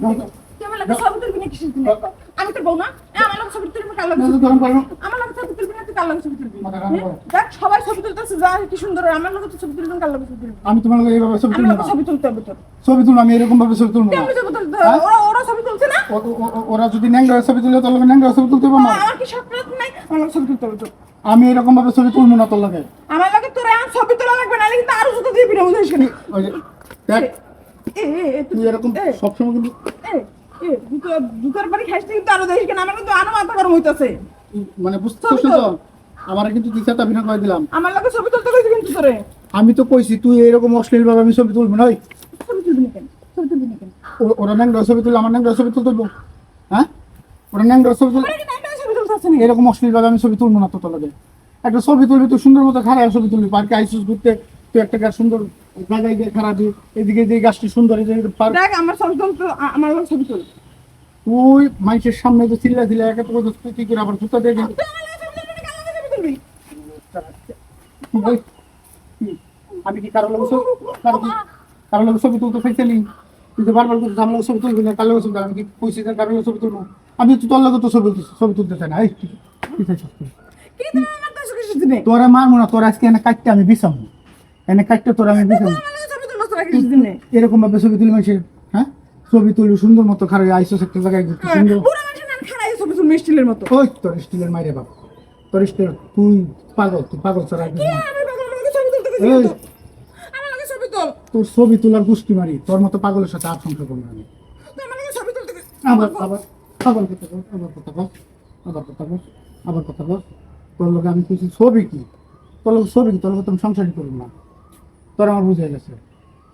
তুই আমার লাগে ছবি তুলবি না কিসের জন্য? আমি তোর বউ না? আমার লাগে ছবি তুলবি কার লাগে? আমার লাগে ছবি তুলবি না তুই কার লাগে ছবি তুলবি? দেখ সবাই ছবি তুলতেছে যা কি সুন্দর আমার লাগে তো ছবি তুলবি কার লাগে ছবি তুলবি? আমি তোমার লাগে এইভাবে ছবি তুলবো না। ছবি তুলতে হবে তোর। ছবি তুলবো আমি এরকম ভাবে ছবি তুলবো না। কেমনে ছবি তুলতে? ওরা ছবি তুলছে না? ওরা যদি ন্যাংরা ছবি তুলে তোর লাগে ন্যাংরা ছবি তুলতে হবে না। আমার কি স্বপ্ন নাই? আমার লাগে ছবি তুলতে হবে তোর। আমি এরকম ভাবে ছবি তুলবো না তোর লাগে। আমার লাগে তোর আর ছবি তোলা লাগবে না কিন্তু আরো জুতো দিয়ে বিনা বুঝাইস কেন? ওই যে, দেখ তুই তুই এরকম সবসময় কিন্তু জুতার বাড়ি খাইস কিন্তু আরো দেখিস কেন? আমার কিন্তু আরো মাথা গরম হইতাছে। মানে বুঝতে পারছিস তো আমার কিন্তু তুই সাথে অভিনয় করে দিলাম। আমার লাগে ছবি তুলতে কইছি কিন্তু তোরে। আমি তো কইছি তুই এরকম অশ্লীল ভাবে আমি ছবি তুলবো না। ওই ছবি তুলবি না কেন? ছবি তুলবি না কেন? ওরা ন্যাংরা ছবি তুলে আমার ন্যাংরা ছবি তুলতে দেবো? হ্যাঁ ওরা ন্যাংরা ছবি তুলে তোরা কি নাইটা ছবি তুলতাছিস না? এরকম অশ্লীল ভাবে আমি ছবি তুলবো না তো তোর লাগে। একটা ছবি তুলবি তুই সুন্দর মতো খারাপ ছবি তুলবি পার্কে আইসিস ঘুরতে তুই একটা গাছ সুন্দর জায়গায় গিয়ে খারাপ এদিকে যে গাছটি সুন্দর এই যে পার্ক দেখ আমার ছবি তুলতে আমার লাগে ছবি তুল। তুই মানুষের সামনে যে চিল্লা একা তো তুই কি করে আবার জুতা দিয়ে তুই আমার লাগে ছবি তুলবি না কার লাগে ছবি তুলবি? আমি কি কারো লাগে কারো লাগে ছবি তুলতে চাইছিলি? তুই তো বারবার করছিস আমার লাগে ছবি তুলবি না কারো লাগে ছবি তুলবি। আমি কি কইছি যে কারো লাগে ছবি তুলবো? আমি তো তোর লাগে তো ছবি তুলতে চাই না। এই কি চাইছিস তুই? কি তুই আমার কাছে কিছু দিনে? তোরা মারবো না তোর আজকে এনে কাটতে আমি বিছাবো এনে কাটতে তোর আমি বিছাবো। আমার লাগে ছবি তুলবো তোরা কিছু দিনে? এরকম ভাবে ছবি তুলি মানুষের হ্যাঁ ছবি তুলি সুন্দর মতো খারাপ আইসো একটা জায়গায় ঘুরতে সুন্দর। পুরো মানুষ না খারাই ছবি তুলবি স্টিলের মতো। ওই তোর স্টিলের মাইরে বাপ তোর স্টিল তুই পাগল চড়া কি আমি পাগল লাগে ছবি তুলতে কইছি এই। কিন্তু। আমার লাগে ছবি তুল। তোর ছবি তোলার গুষ্টি মারি তোর মতো পাগলের সাথে আর সংসার করবো না আমি। তুই আমার লাগে ছবি তুলতে কইছি। আবার আবার আবার কথা বল আবার কথা বল আবার কথা বল আবার কথা বল তোর লোক আমি কিছু ছবি কি তোর লোক ছবি কি তোর লোক তুমি সংসারই করবো না তোর আমার বুঝে গেছে।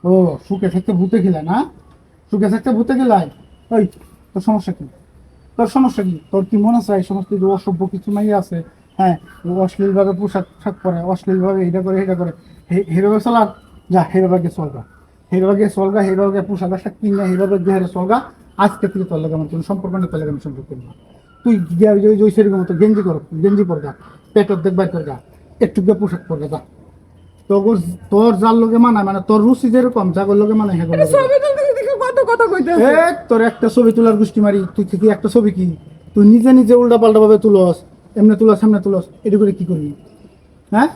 ও সুখে থাকতে ভূতে খেলা না সুখে থাকতে ভূতে খেলায়। ওই তোর সমস্যা কি তোর কি মনে আছে এই সমস্ত যে অসভ্য কিছু মাইয়া আছে হ্যাঁ অশ্লীল ভাবে পোশাক পরে অশ্লীল ভাবে এটা করে হেভাবে চলার যা হেভাবে হেভাবে পোশাক আশাক কিনে হেভাবে দেহারে চলগা আজকে থেকে তোর লাগে আমার কোনো সম্পর্ক নেই তোর লাগে আমি সম্পর্ক করবো না। তুই ওই সেরকম মতো গেঞ্জি পরগা পেটর দেখবার করগা একটু গিয়ে পোশাক পরগা যা তোর যার লোকে মানায় মানে তোর রুচি যেরকম যাগর লোকে মানায় হ্যাঁ ছবি তুলতে দেখে কত কথা কইতে তোর একটা ছবি তোলার গোষ্ঠী মারি তুই কি একটা ছবি কি তুই নিজে উল্টা পাল্টা ভাবে তুলস এমনি তুলস সামনে তুলস এটি করে কি করবি হ্যাঁ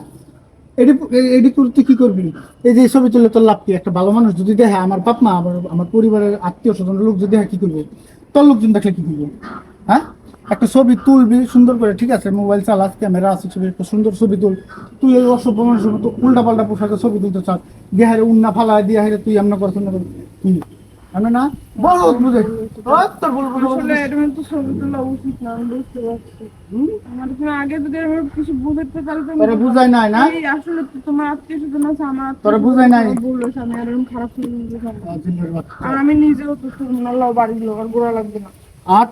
এটি তুই কি করবি? এই যে ছবি তুলে তোর লাভ কি? একটা ভালো মানুষ যদি দেখে আমার বাপ মা আমার পরিবারের আত্মীয় স্বজন লোক যদি দেখে কি করবে? তোর লোকজন দেখলে কি করবে? হ্যাঁ একটা ছবি তুলবি সুন্দর করে ঠিক আছে মোবাইল চালাস ক্যামেরা আছে ছবি একটা সুন্দর ছবি তুল। তুই এই অসভ্য মানুষের মতো উল্টা পাল্টা পোশাকে ছবি তুলতে চাস দেহারে উন্না ফালা দিয়ে হারে তুই এমন করছ না কি আমি না বহুত বুঝে তোর আসলে এটা তো ছবি তোলা উচিত না আমি বুঝতে পারছি। আমার তুমি আগে যদি আমি কিছু বুঝতে পারতাম তোরা বুঝাই নাই না এই আসলে তো তোমার আত্মীয় স্বজন আছে আমার তোরা বুঝাই নাই বললো আমি আর এরকম খারাপ ফিলিং আর আমি নিজেও তো শুনলাম বাড়ির লোক আর গোড়া লাগবে না। 8